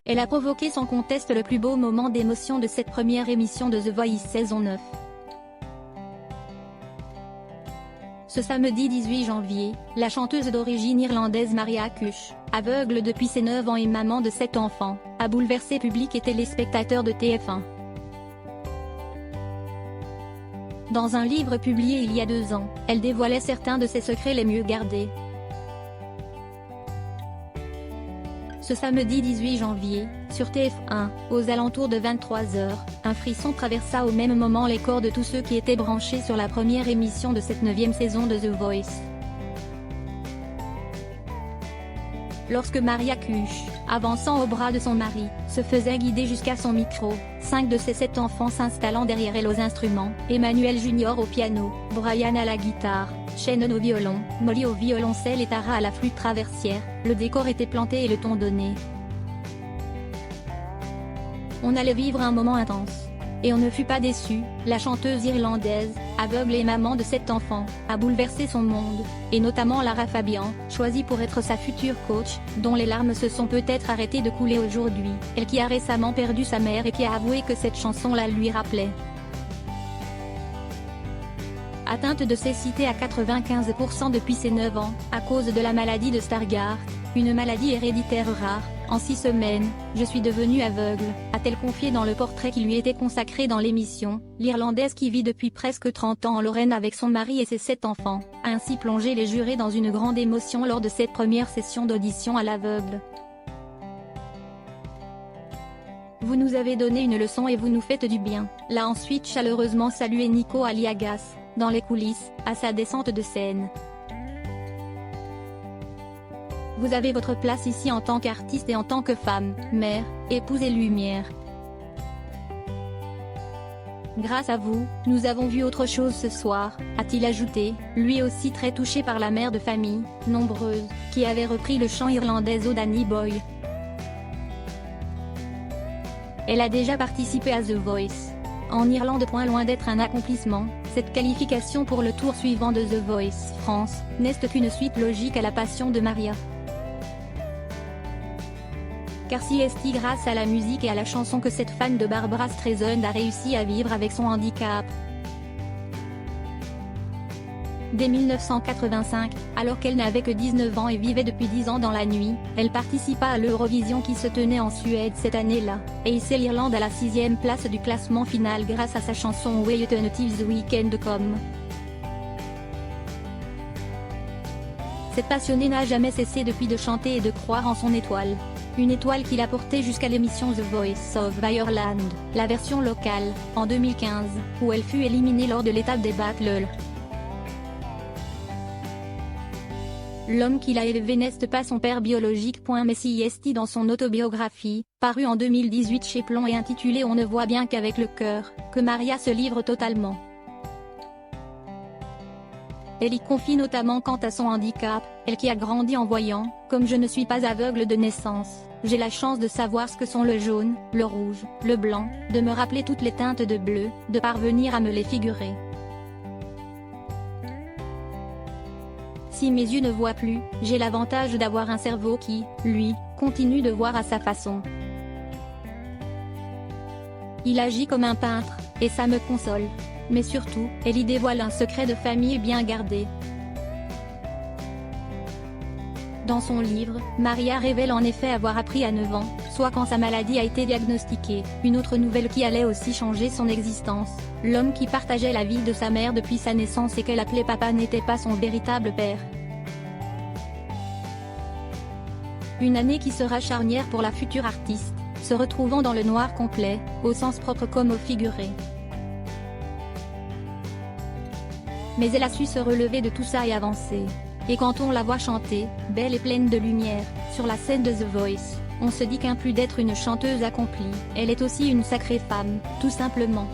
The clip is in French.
Elle a provoqué sans conteste le plus beau moment d'émotion de cette première émission de The Voice saison 9. Ce samedi 18 janvier, la chanteuse d'origine irlandaise Maria Cush, aveugle depuis ses 9 ans et maman de 7 enfants, a bouleversé public et téléspectateurs de TF1. Dans un livre publié il y a 2 ans, elle dévoilait certains de ses secrets les mieux gardés. Ce samedi 18 janvier, sur TF1, aux alentours de 23h, un frisson traversa au même moment les corps de tous ceux qui étaient branchés sur la première émission de cette 9e saison de The Voice. Lorsque Maria Cush, avançant au bras de son mari, se faisait guider jusqu'à son micro, 5 de ses 7 enfants s'installant derrière elle aux instruments, Emmanuel Junior au piano, Brian à la guitare, Shannon au violon, Molly au violoncelle et Tara à la flûte traversière, le décor était planté et le ton donné. On allait vivre un moment intense. Et on ne fut pas déçu, la chanteuse irlandaise, aveugle et maman de 7 enfants, a bouleversé son monde, et notamment Lara Fabian, choisie pour être sa future coach, dont les larmes se sont peut-être arrêtées de couler aujourd'hui, elle qui a récemment perdu sa mère et qui a avoué que cette chanson la lui rappelait. Atteinte de cécité à 95% depuis ses 9 ans, à cause de la maladie de Stargardt, une maladie héréditaire rare, en 6 semaines, je suis devenue aveugle, a-t-elle confié dans le portrait qui lui était consacré dans l'émission. L'Irlandaise qui vit depuis presque 30 ans en Lorraine avec son mari et ses 7 enfants, a ainsi plongé les jurés dans une grande émotion lors de cette première session d'audition à l'aveugle. Vous nous avez donné une leçon et vous nous faites du bien, l'a ensuite chaleureusement salué Nico Aliagas, dans les coulisses, à sa descente de scène. Vous avez votre place ici en tant qu'artiste et en tant que femme, mère, épouse et lumière. Grâce à vous, nous avons vu autre chose ce soir, a-t-il ajouté, lui aussi très touché par la mère de famille, nombreuse, qui avait repris le chant irlandais au Danny Boy. Elle a déjà participé à The Voice. En Irlande. Loin d'être un accomplissement, cette qualification pour le tour suivant de The Voice France, n'est qu'une suite logique à la passion de Maria. Car si est grâce à la musique et à la chanson que cette fan de Barbra Streisand a réussi à vivre avec son handicap. Dès 1985, alors qu'elle n'avait que 19 ans et vivait depuis 10 ans dans la nuit, elle participa à l'Eurovision qui se tenait en Suède cette année-là, et hissait l'Irlande à la 6e place du classement final grâce à sa chanson Wait Until the Weekend Come. Cette passionnée n'a jamais cessé depuis de chanter et de croire en son étoile. Une étoile qui l'a portée jusqu'à l'émission The Voice of Ireland, la version locale, en 2015, où elle fut éliminée lors de l'étape des Battles. L'homme qui l'a élevé n'est pas son père biologique. Mais si est dans son autobiographie, parue en 2018 chez Plomb et intitulée On ne voit bien qu'avec le cœur, que Maria se livre totalement. Elle y confie notamment quant à son handicap, elle qui a grandi en voyant, comme je ne suis pas aveugle de naissance, j'ai la chance de savoir ce que sont le jaune, le rouge, le blanc, de me rappeler toutes les teintes de bleu, de parvenir à me les figurer. Si mes yeux ne voient plus, j'ai l'avantage d'avoir un cerveau qui, lui, continue de voir à sa façon. Il agit comme un peintre, et ça me console. Mais surtout, elle y dévoile un secret de famille bien gardé. Dans son livre, Maria révèle en effet avoir appris à 9 ans, soit quand sa maladie a été diagnostiquée, une autre nouvelle qui allait aussi changer son existence. L'homme qui partageait la vie de sa mère depuis sa naissance et qu'elle appelait papa n'était pas son véritable père. Une année qui sera charnière pour la future artiste, se retrouvant dans le noir complet, au sens propre comme au figuré. Mais elle a su se relever de tout ça et avancer. Et quand on la voit chanter, belle et pleine de lumière, sur la scène de The Voice, on se dit qu'en plus d'être une chanteuse accomplie, elle est aussi une sacrée femme, tout simplement.